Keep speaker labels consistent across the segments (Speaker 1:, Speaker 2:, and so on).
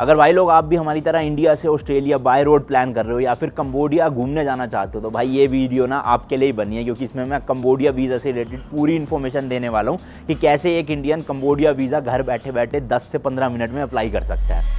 Speaker 1: अगर भाई लोग आप भी हमारी तरह इंडिया से ऑस्ट्रेलिया बाय रोड प्लान कर रहे हो या फिर कंबोडिया घूमने जाना चाहते हो तो भाई ये वीडियो ना आपके लिए ही बनी है, क्योंकि इसमें मैं कंबोडिया वीज़ा से रिलेटेड पूरी इन्फॉर्मेशन देने वाला हूँ कि कैसे एक इंडियन कंबोडिया वीज़ा घर बैठे बैठे 10 से 15 मिनट में अप्लाई कर सकता है।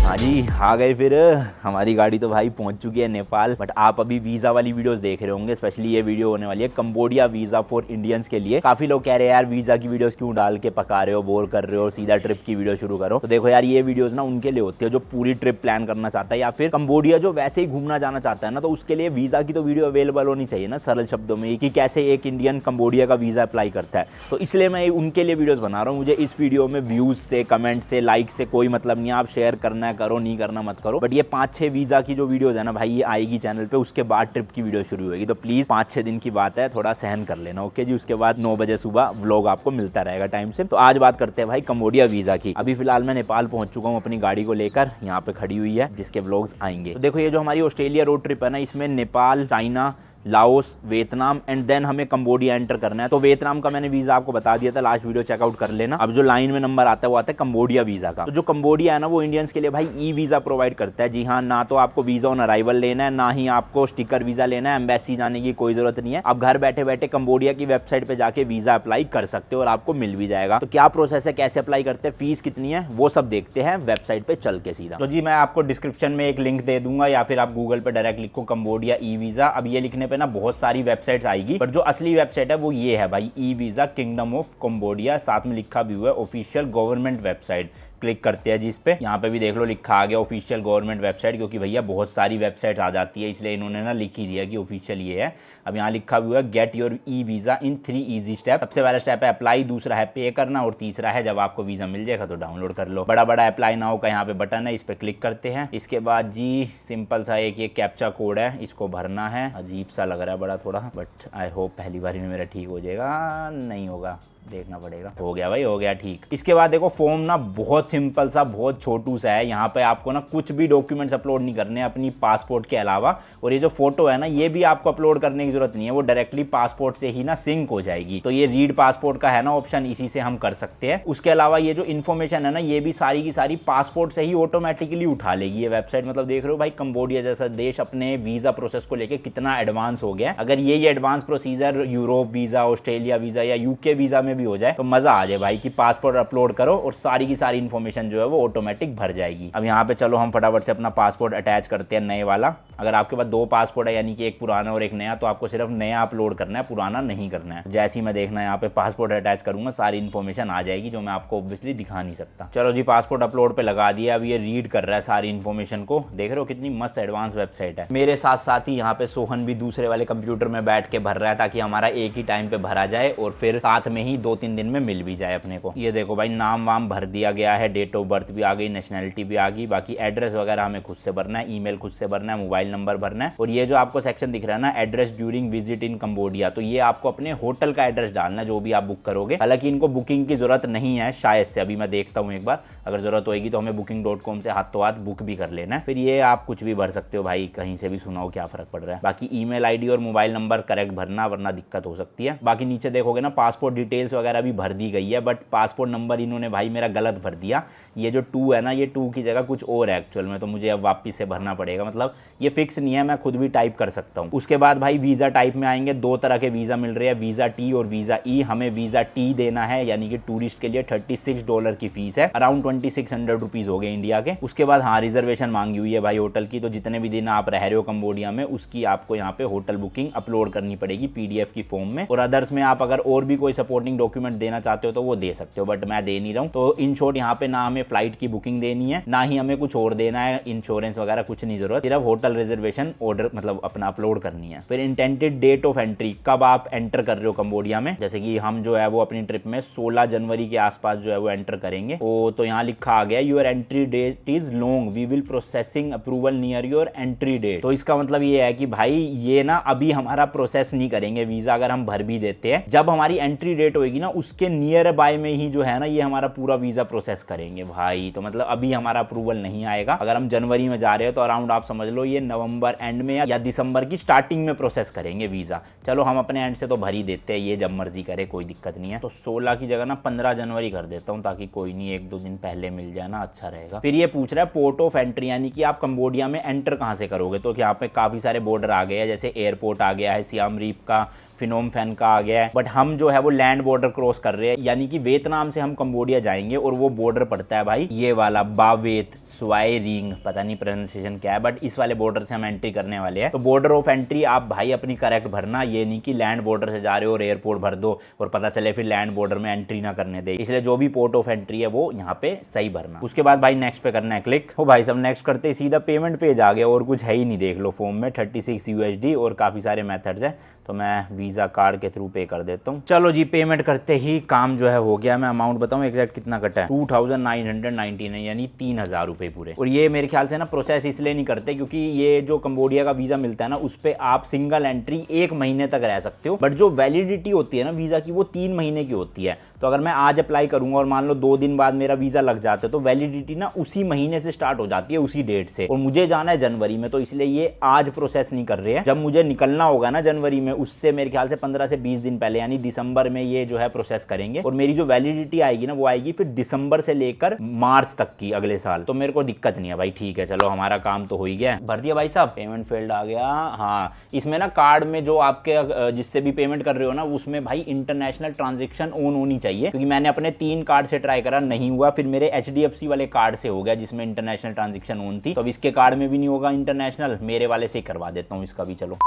Speaker 1: हाँ जी, आ गए फिर। हमारी गाड़ी तो भाई पहुंच चुकी है नेपाल, बट आप अभी वीज़ा वाली वीडियोस देख रहे होंगे। स्पेशली ये वीडियो होने वाली है कंबोडिया वीज़ा फॉर इंडियंस के लिए। काफ़ी लोग कह रहे हैं यार वीज़ा की वीडियोस क्यों डाल के पका रहे हो, बोर कर रहे हो, सीधा ट्रिप की वीडियो शुरू करो। तो देखो यार, ये वीडियोज़ ना उनके लिए होती है जो पूरी ट्रिप प्लान करना चाहता है या फिर कंबोडिया जो वैसे ही घूमना जाना चाहता है ना, तो उसके लिए वीज़ा की तो वीडियो अवेलेबल होनी चाहिए ना, सरल शब्दों में कि कैसे एक इंडियन कंबोडिया का वीज़ा अप्लाई करता है। तो इसलिए मैं उनके लिए वीडियोज़ बना रहा हूँ। मुझे इस वीडियो में व्यूज़ से, कमेंट से, लाइक से कोई मतलब नहीं है। आप शेयर करना है करो, नहीं करना मत करो। बट ये 5-6 वीज़ा की जो वीडियोस है ना भाई, ये आएगी चैनल पे, उसके बाद ट्रिप की वीडियो शुरू होगी। तो प्लीज़ 5-6 दिन की बात है, थोड़ा सहन कर लेना, ओके जी। उसके बाद 9 बजे सुबह व्लॉग आपको मिलता रहेगा टाइम से। तो आज बात करते हैं भाई कंबोडिया वीज़ा की। अभी फिलहाल मैं नेपाल पहुंच चुका हूँ अपनी गाड़ी को लेकर, यहाँ पे खड़ी हुई है, जिसके व्लॉग्स आएंगे। तो देखो, ये जो हमारी ऑस्ट्रेलिया रोड ट्रिप है ना, इसमें Nepal, China, Laos, Vietnam and then हमें कंबोडिया एंटर करना है। तो वियतनाम का मैंने वीज़ा आपको बता दिया था, लास्ट वीडियो चेकआउट कर लेना। अब जो लाइन में नंबर आता है वो आता है कंबोडिया वीज़ा का। तो जो कंबोडिया है ना, वो इंडियंस के लिए भाई ई वीज़ा प्रोवाइड करता है। जी हाँ, ना तो आपको वीज़ा ऑन अराइवल लेना है, ना ही आपको स्टिकर वीज़ा लेना है, एम्बेसी जाने की कोई जरूरत नहीं है। आप घर बैठे बैठे कंबोडिया की वेबसाइट पर जाके वीज़ा अप्लाई कर सकते हो और आपको मिल भी जाएगा। तो क्या प्रोसेस है, कैसे अप्लाई करते हैं, फीस कितनी है, वो सब देखते हैं वेबसाइट पर चल के सीधा। तो जी, मैं आपको डिस्क्रिप्शन में एक लिंक दे दूंगा या फिर आप गूगल पर डायरेक्ट लिखो कंबोडिया ई वीज़ा। अब ये लिखने पर ना बहुत सारी वेबसाइट्स आएगी, पर जो असली वेबसाइट है वो ये है भाई, e visa kingdom of Cambodia. साथ में लिखा भी हुआ है ऑफिशियल गवर्नमेंट वेबसाइट। क्लिक करते हैं जिस पे, यहाँ पे भी देख लो लिखा आ गया ऑफिशियल गवर्नमेंट वेबसाइट, क्योंकि भैया बहुत सारी वेबसाइट आ जाती है, इसलिए इन्होंने ना लिख ही दिया कि ऑफिशियल ये है। अब यहाँ लिखा हुआ है get your e visa in 3 easy step. सबसे पहला स्टेप है अप्लाई, दूसरा है पे करना और तीसरा है जब आपको वीज़ा मिल जाएगा तो डाउनलोड कर लो। बड़ा बड़ा अप्लाई नाउ का यहाँ पे बटन है, इस पर क्लिक करते हैं। इसके बाद जी सिंपल सा एक ये कैप्चा कोड है, इसको भरना है। अजीब सा लग रहा है बड़ा थोड़ा, बट आई होप पहली बार में मेरा ठीक हो जाएगा। नहीं होगा, देखना पड़ेगा। हो गया भाई, हो गया ठीक। इसके बाद देखो फॉर्म ना बहुत सिंपल सा, बहुत छोटू सा है। यहाँ पे आपको ना कुछ भी डॉक्यूमेंट्स अपलोड नहीं करने अपनी पासपोर्ट के अलावा। और ये जो फोटो है ना, ये भी आपको अपलोड करने की जरूरत नहीं है, वो डायरेक्टली पासपोर्ट से ही ना सिंक हो जाएगी। तो ये रीड पासपोर्ट का है ना ऑप्शन, इसी से हम कर सकते हैं। उसके अलावा ये जो इन्फॉर्मेशन है ना, ये भी सारी की सारी पासपोर्ट से ही ऑटोमेटिकली उठा लेगी ये वेबसाइट। मतलब देख रहे हो भाई, कंबोडिया जैसा देश अपने वीजा प्रोसेस को लेकर कितना एडवांस हो गया। अगर ये advance procedure Europe visa, Australia visa या यूके वीजा में भी हो जाए तो मजा आ जाए भाई कि पासपोर्ट अपलोड करो और सारी की सारी इन्फॉर्मेशन जो है वो ऑटोमेटिक भर जाएगी। अब यहाँ पे चलो हम फटाफट से अपना पासपोर्ट अटैच करते हैं, नए वाला। अगर आपके पास 2 पासपोर्ट है, यानी कि एक पुराना और एक नया, तो आपको सिर्फ नया अपलोड करना है, पुराना नहीं करना है। जैसे ही मैं देखना यहाँ पे पासपोर्ट अटैच करूंगा, सारी इन्फॉर्मेशन आ जाएगी जो मैं आपको ऑब्वियसली दिखा नहीं सकता। चलो जी, पासपोर्ट अपलोड पे लगा दिया। अब ये रीड कर रहा है सारी इन्फॉर्मेशन को। देख रहे हो कितनी मस्त एडवांस वेबसाइट है। मेरे साथ साथ ही यहाँ पे सोहन भी दूसरे वाले कंप्यूटर में बैठ के भर रहा है, ताकि हमारा एक ही टाइम पे भरा जाए और फिर साथ में ही 2-3 दिन में मिल भी जाए अपने को। ये देखो भाई, नाम वाम भर दिया गया है, डेट ऑफ बर्थ भी आ गई, नेशनैलिटी भी आ गई। बाकी एड्रेस वगैरह हमें खुद से भरना है, ईमेल खुद से भरना है, मोबाइल नंबर भरना है। और ये जो आपको सेक्शन दिख रहा है ना, address during visit in Cambodia, तो ये आपको अपने होटल का एड्रेस डालना है जो भी आप बुक करोगे। हालांकि इनको बुकिंग की जरूरत नहीं है शायद से, अभी मैं देखता हूँ एक बार, अगर जरूरत होगी तो हमें booking.com से हाथों हाथ बुक भी कर लेना है। फिर ये आप कुछ भी भर सकते हो भाई, कहीं से भी सुनाओ, क्या फर्क पड़ रहा है। बाकी ईमेल आईडी और मोबाइल नंबर करेक्ट भरना, वरना दिक्कत हो सकती है। बाकी नीचे देखोगे ना, पासपोर्ट डिटेल्स वगैरह भी भर दी गई है, बट पासपोर्ट नंबर इन्होंने भाई मेरा गलत भर दिया। ये जो 2 है ना, ये 2 की जगह कुछ और है एक्चुअल में, तो मुझे अब वापस से भरना पड़ेगा। मतलब ये फिक्स नहीं है, मैं खुद भी टाइप कर सकता हूँ। उसके बाद भाई वीज़ा टाइप में आएंगे, 2 तरह के वीज़ा मिल रहे हैं, वीज़ा टी और वीज़ा ई। हमें वीज़ा टी देना है, यानी कि टूरिस्ट के लिए $36 की फीस है, अराउंड 2600 रुपीज़ हो गए इंडिया के। उसके बाद हाँ, रिजर्वेशन मांगी हुई है भाई होटल की, तो जितने भी दिन आप रह रहे हो कंबोडिया में, उसकी आपको यहाँ पे होटल बुकिंग अपलोड करनी पड़ेगी PDF की फॉर्म में। और अदर्स में आप अगर और भी कोई सपोर्टिंग डॉक्यूमेंट देना चाहते हो तो वो दे सकते हो, बट मैं दे नहीं रहा हूँ। तो इन शॉर्ट यहाँ पे ना हमें फ्लाइट की बुकिंग देनी है, ना ही हमें कुछ और देना है, इंश्योरेंस वगैरह कुछ नहीं जरूरत, सिर्फ होटल रिजर्वेशन ऑर्डर मतलब अपना अपलोड करनी है। फिर इंटेंडेड डेट ऑफ एंट्री, कब आप एंटर कर रहे हो कंबोडिया में। जैसे कि हम जो है वो अपनी ट्रिप में 16 जनवरी के आसपास जो है वो एंटर करेंगे। तो यहाँ लिखा आ गया, your entry date is long, we will processing approval near your entry date. तो इसका मतलब ये है कि भाई ये ना अभी हमारा प्रोसेस नहीं करेंगे वीजा, अगर हम भर भी देते हैं, जब हमारी एंट्री डेट होगी ना उसके नियर बाय में ही जो है ना ये हमारा पूरा वीजा प्रोसेस करेंगे। भरेंगे भाई। तो मतलब अभी हमारा अप्रूवल नहीं आएगा। अगर हम जनवरी में जा रहे हैं तो अराउंड आप समझ लो ये नवंबर एंड में या दिसंबर की स्टार्टिंग में प्रोसेस करेंगे वीज़ा। चलो हम अपने एंड से तो भर ही देते हैं, ये जब मर्जी करे, कोई दिक्कत नहीं है। तो 16 की जगह ना 15 जनवरी कर देता हूँ, ताकि कोई नहीं 1-2 दिन पहले मिल जाए ना, अच्छा रहेगा। फिर ये पूछ रहा है पोर्ट ऑफ एंट्री, यानी कि आप कंबोडिया में एंटर कहाँ से करोगे। तो यहाँ पे काफ़ी सारे बॉर्डर आ गए हैं, जैसे एयरपोर्ट आ गया है, सियाम रीप का, फिनोम फैन का आ गया है। बट हम जो है वो लैंड बॉर्डर क्रॉस कर रहे हैं, यानी कि वियतनाम से हम कंबोडिया जाएंगे और वो बॉर्डर पड़ता है भाई ये वाला बावेत स्वाई रिंग, पता नहीं प्रोनाउंसिएशन क्या है, बट इस वाले बॉर्डर से हम एंट्री करने वाले हैं। तो बॉर्डर ऑफ एंट्री आप भाई अपनी करेक्ट भरना, ये नहीं कि लैंड बॉर्डर से जा रहे हो और एयरपोर्ट भर दो और पता चले फिर लैंड बॉर्डर में एंट्री ना करने दे। इसलिए जो भी पोर्ट ऑफ एंट्री है वो यहाँ पे सही भरना। उसके बाद भाई नेक्स्ट पे करना है क्लिक। हो भाई सब नेक्स्ट करते ही सीधा पेमेंट पेज आ गया और कुछ है ही नहीं, देख लो फॉर्म में 36 USD और काफी सारे मेथड्स है। तो मैं वीज़ा कार्ड के थ्रू पे कर देता हूँ। चलो जी पेमेंट करते ही काम जो है हो गया। मैं अमाउंट बताऊँ एग्जैक्ट कितना कटा है, 2999 यानी 3000 रुपये पूरे। और ये मेरे ख्याल से ना प्रोसेस इसलिए नहीं करते क्योंकि ये जो कंबोडिया का वीज़ा मिलता है ना उस पर आप सिंगल एंट्री 1 महीने तक रह सकते हो, बट जो वैलिडिटी होती है ना वीज़ा की वो 3 महीने की होती है। तो अगर मैं आज अप्लाई करूंगा और मान लो 2 दिन बाद मेरा वीज़ा लग जाता है तो वैलिडिटी ना उसी महीने से स्टार्ट हो जाती है, उसी डेट से। और मुझे जाना है जनवरी में, तो इसलिए ये आज प्रोसेस नहीं कर रहे हैं। जब मुझे निकलना होगा ना जनवरी में, उससे मेरे ख्याल से 15 से 20 दिन पहले यानी दिसंबर में ये जो है प्रोसेस करेंगे। और मेरी जो वैलिडिटी आएगी ना वो आएगी फिर दिसंबर से लेकर मार्च तक की अगले साल। तो मेरे को दिक्कत नहीं है भाई, ठीक है चलो हमारा काम तो हो ही गया। भर दिया भाई साहब, पेमेंट फेल्ड आ गया। हाँ इसमें ना कार्ड में जो आपके जिससे भी पेमेंट कर रहे हो ना उसमें भाई इंटरनेशनल ट्रांजेक्शन ऑन होनी चाहिए, क्योंकि मैंने अपने 3 कार्ड से ट्राई करा नहीं हुआ। फिर मेरे HDFC वाले कार्ड से हो गया जिसमें इंटरनेशनल ट्रांजेक्शन ऑन थी। तो अब इसके कार्ड में भी नहीं होगा इंटरनेशनल, मेरे वाले से ही करवा देता हूँ इसका भी। चलो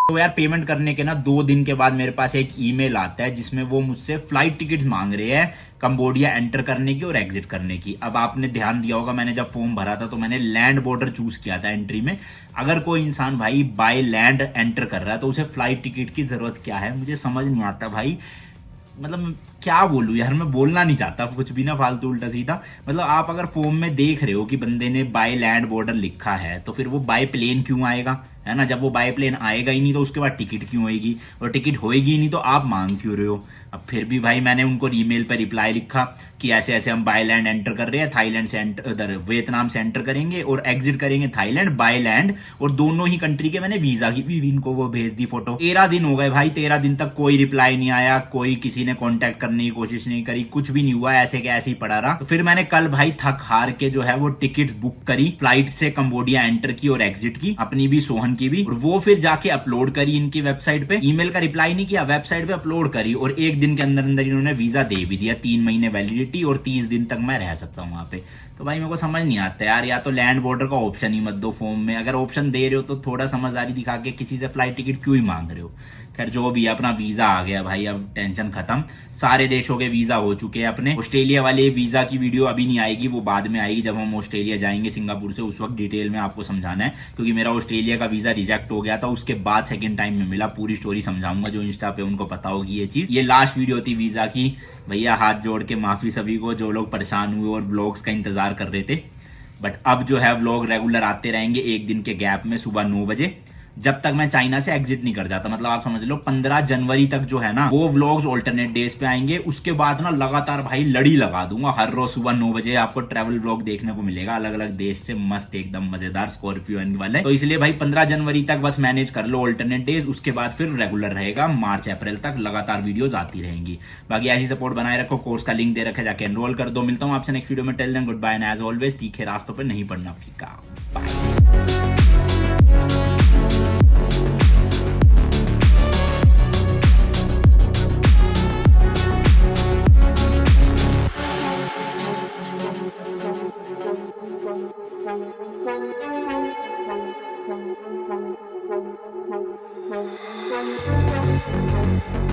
Speaker 1: तो यार पेमेंट करने के ना 2 दिन के बाद मेरे पास एक ईमेल आता है जिसमें वो मुझसे फ्लाइट टिकट्स मांग रहे हैं कंबोडिया एंटर करने की और एग्जिट करने की। अब आपने ध्यान दिया होगा मैंने जब फॉर्म भरा था तो मैंने लैंड बॉर्डर चूज किया था एंट्री में। अगर कोई इंसान भाई बाय लैंड एंटर कर रहा है तो उसे फ्लाइट टिकट की जरूरत क्या है, मुझे समझ नहीं आता भाई। मतलब क्या बोलूं यार, मैं बोलना नहीं चाहता कुछ भी ना फालतू उल्टा सीधा। मतलब आप अगर फॉर्म में देख रहे हो कि बंदे ने बाय लैंड बॉर्डर लिखा है तो फिर वो बाय प्लेन क्यों आएगा, है ना। जब वो बाय प्लेन आएगा ही नहीं तो उसके बाद टिकट क्यों होएगी, और टिकट होएगी ही नहीं तो आप मांग क्यों रहे हो। अब फिर भी भाई मैंने उनको ईमेल पर रिप्लाई लिखा कि ऐसे ऐसे हम बाय लैंड एंटर कर रहे हैं, थाईलैंड से उधर वियतनाम से एंटर करेंगे और एग्जिट करेंगे थाईलैंड बाय लैंड। और दोनों ही कंट्री के मैंने वीजा की भी इनको वो भेज दी फोटो। 13 दिन हो गए भाई, 13 दिन तक कोई रिप्लाई नहीं आया, कोई किसी ने कॉन्टेक्ट करने की कोशिश नहीं करी, कुछ भी नहीं हुआ, ऐसे के ऐसे ही पड़ा रहा। तो फिर मैंने कल भाई थक हार के जो है वो टिकट बुक करी, फ्लाइट से कंबोडिया एंटर की और एग्जिट की, अपनी भी सोहन की भी। और वो फिर जाके अपलोड करी इनकी वेबसाइट पे, ईमेल का रिप्लाई नहीं किया, वेबसाइट पे अपलोड करी और 1 दिन के अंदर अंदर इन्होंने वीजा दे भी दिया, 3 महीने वैलिडिटी और 30 दिन तक मैं रह सकता हूँ वहां पे। तो भाई मेरे को समझ नहीं आता यार, या तो लैंड बॉर्डर का ऑप्शन ही मत दो फॉर्म में, अगर ऑप्शन दे रहे हो तो थोड़ा समझदारी दिखा के किसी से फ्लाइट टिकट क्यों ही मांग रहे हो। खैर जो भी है, अपना वीजा आ गया भाई, अब टेंशन खत्म। सारे देशों के वीजा हो चुके हैं अपने। ऑस्ट्रेलिया वाले वीजा की वीडियो अभी नहीं आएगी, वो बाद में आएगी जब हम ऑस्ट्रेलिया जाएंगे सिंगापुर से, उस वक्त डिटेल में आपको समझाना है। क्योंकि मेरा ऑस्ट्रेलिया का वीजा रिजेक्ट हो गया था, उसके बाद सेकंड टाइम में मिला। पूरी स्टोरी समझाऊंगा, जो इंस्टा पे उनको पता होगी ये चीज। ये लास्ट वीडियो थी वीजा की। भैया हाथ जोड़ के माफी सभी को जो लोग परेशान हुए और ब्लॉग्स का इंतजार कर रहे थे। बट अब जो है व्लॉग रेगुलर आते रहेंगे 1 दिन के गैप में सुबह 9 बजे, जब तक मैं चाइना से एग्जिट नहीं कर जाता। मतलब आप समझ लो 15 जनवरी तक जो है ना वो व्लॉग्स ऑल्टरनेट डेज पे आएंगे। उसके बाद ना लगातार भाई लड़ी लगा दूंगा, हर रोज सुबह 9 बजे आपको ट्रैवल व्लॉग देखने को मिलेगा अलग अलग देश से, मस्त एकदम मजेदार स्कॉर्पियो वाले। तो इसलिए भाई 15 जनवरी तक बस मैनेज कर लो ऑल्टरनेट डेज, उसके बाद फिर रेगुलर रहेगा। मार्च अप्रैल तक लगातार वीडियोज आती रहेंगी। बाकी ऐसी सपोर्ट बनाए रखो, कोर्स का लिंक दे रखा, जाके एनरोल कर दो। मिलता हूँ आपसे नेक्स्ट वीडियो में, till then good bye and as always तीखे रास्तों पर नहीं पड़ना फीका। बाय।
Speaker 2: Thank you.